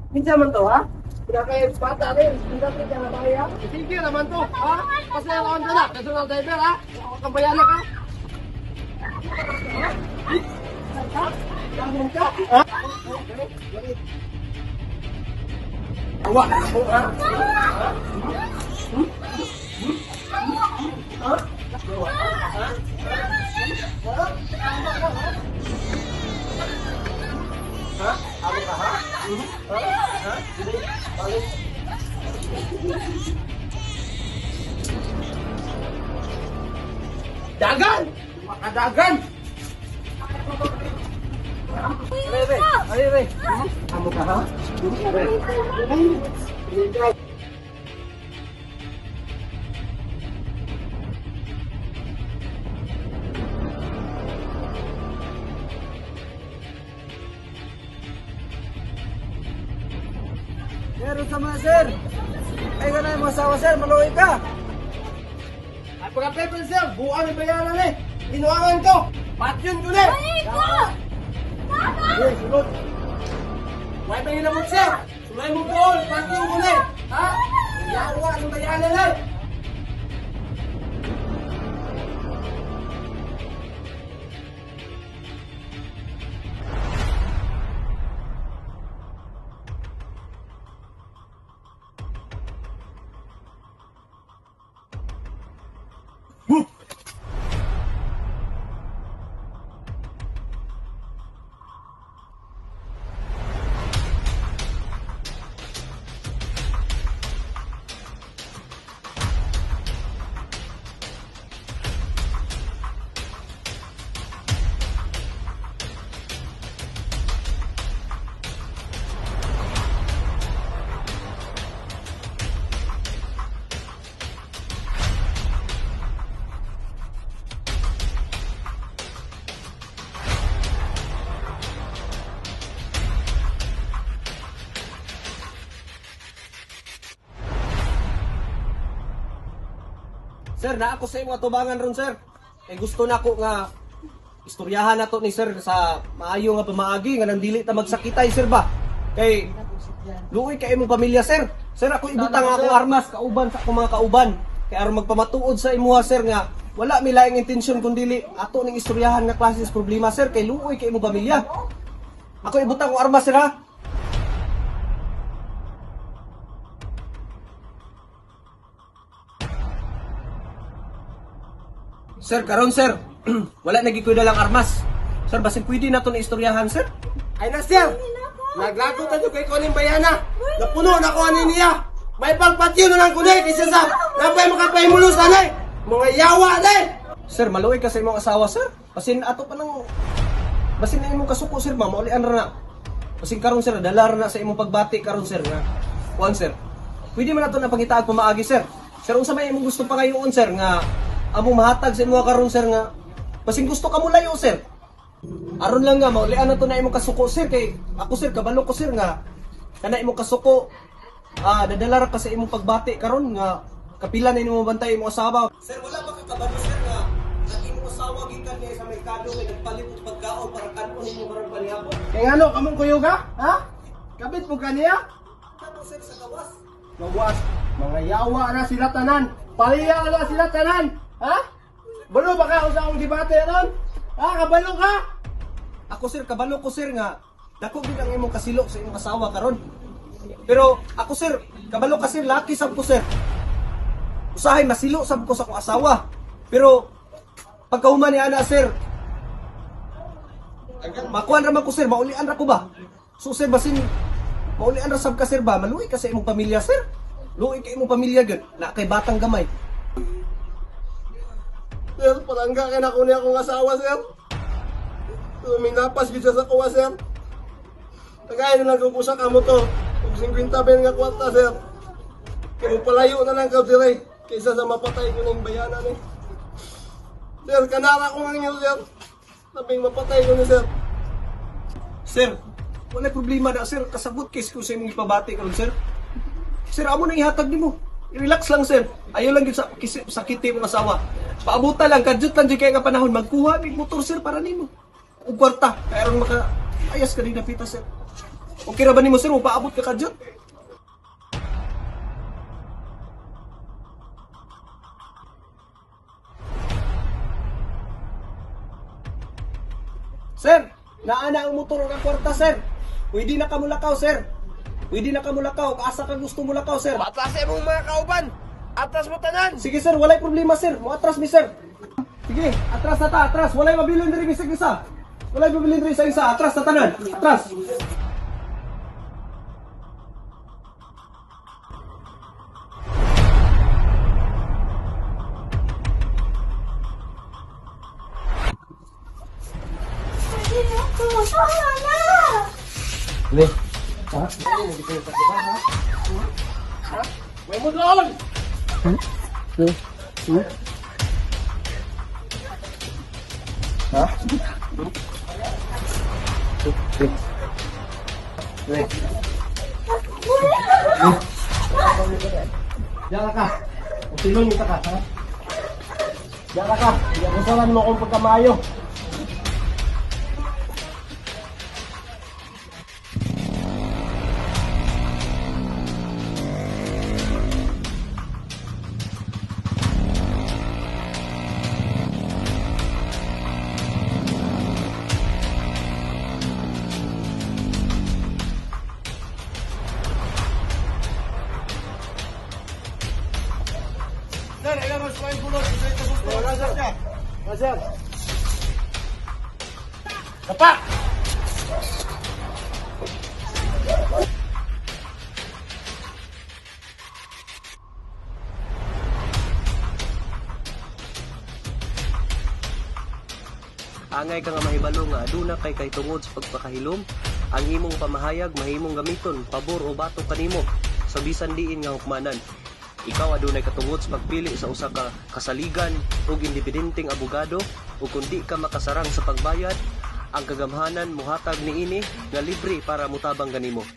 Minsan man to, ha? Pinakay bata rin. Hindi natin siya nabay, ha? Sige naman to, ha? Kasi naman ka na. Personal driver, ha? Kambayana ka. Ha? Kambayana ka? Ha? Awa! Ha? Ha? Ano ka, ha? Ha? Balik. Dagan! Makadagan! Re. Ano ka, ha? Meron sama sir. Ay ka na yung masawa sir, maluwi ka. Ay, pagka-paper, sir, buwan ang bayaran, eh. Inuangan ko. Patyon ko, eh. Yes, sunod. Huwag pa hinamot, sir. Sulay mo po, patyon ko, eh. Ha? Yawa ang bayaran, eh. Sir, na ako sa imo atubangan ron sir. Kay gusto na ako nga istoryahan nato ni sir sa maayo nga pamaagi nga nang dili ta magsakitay sir ba. Kay luoy kay imong pamilya sir. Sir ako ibutang ako armas kauban sa akong mga kauban. Kay aron magpamatuod sa imuha sir nga wala mi laing intensyon kundi ato ning istoryahan nga klase sa problema sir kay luoy kay imong pamilya. Ako ibutang ko armas sir ha. Sir, karon sir, wala nagikuda lang armas. Sir, basin pwede na ito na istoryahan, sir. Ay na, sir. Naglago tayo kay Kuning Bayana. Napuno na ko ani niya. May pagpatyo na lang kunay kaysa sa napay makapahimulos na mga yawa na. Sir, maluwi ka sa imong asawa, sir. Basin ato pa nang... Basin na imong kasuko, sir, ma'am. Maulian ra na. Basin karon sir, dalar na sa imong pagbati karon sir. Nga. Kuan, sir. Pwede man na ito na pangitaag pamaagi, sir. Sir, unsa may imong gusto pa ngayon, sir, nga... Among mahatag sa imong karon sir nga basing gusto ka mo layo sir. Aron lang nga maulian na to na imong kasuko sir kay ako sir kabalo ko sir nga kana imong kasuko dadala ra ka sa imong pagbati karon nga kapila na imong bantay imong asawa. Sir wala ba ka kabalo sir nga ang imong asawa gikan niya sa merkado nga nagpalit og pagkaon para kanon ninyo karon panihapon. Kay ngano kamong kuyog ka? Ha? Kabit mo kaniya? Kato sir sa gawas. Gawas. Mga yawa na sila tanan. Paliya na sila tanan. Ha? Balo ba ka sa akong debate ron? Ha? Kabalo ka? Ako sir kabalo ko sir nga dako gid ang imong kasilo sa imong asawa karon. Pero ako sir kabalo ka sir laki sab ko sir. Usahay masilo sab ko sa akong asawa. Pero pagkahuman ni ana sir makuan ra man ko sir, maulian ra ko ba? So sir basin maulian ra sab ka sir ba? Maluwi ka sa imong pamilya sir. Luwi ka imong pamilya gud na kay batang gamay. Sir, palangga ka na ko niya akong asawa, sir. Minapas gid siya sa kuwa, sir. Tagay na lang ko sa kamo to. Kung 50 ben nga kwarta, sir. Kaya palayo na lang ka dire. Kaysa sa mapatay ko ng bayanan eh. Sir, kanara ko nga sir. Sabing mapatay ko ni sir. Sir, wala problema na sir, kasabot case ko sa imong ipabati karon sir. Sir, amo nang ihatag nimo. I-relax lang sir. Ayaw lang gyud sa sakiti mong asawa. Paabuta lang, kadyot lang dyan kaya nga panahon. Magkuha ng motor sir para nimo. O kwarta. Kaya ron maka ayas ka din napita sir. Okay ra ba nimo sir, paabot ka kadyo? Sir, naana ang motor ng kwarta, sir. Pwede na ka mulakaw, sir. Pwede na ka mulakaw. Kaasa ka gusto mulakaw, sir. Atras mong mga kauban. Atras mo tanan. Sige, sir. Walay problema, sir. Mo atras mi, sir. Sige, atras na ta, atras. Walay mabilin diri bisag isa. Walay mabilin diri sa isa. Atras na tanan. Atras. Le. Ha? May mo doon. Ha? Le. Diyan ka. Sino yung ka, ha? Diyan ka. Diyan ko salan mo kung pagkamayo. Sir, ilan mas may bulot. Ito gusto. Wala sir. Sir. Kapa! Angay ka nga mahibalo nga aduna kay tungod sa pagpakahilom, ang imong pamahayag mahimong gamiton pabor o batok kanimo sa bisan diin nga hukmanan. Ikaw adunay katungod sa pagpili sa usa ka kasaligan ug independenteng abogado ug kundi ka makasarang sa pagbayad, ang kagamhanan mohatag niini nga libre para mutabang kanimo.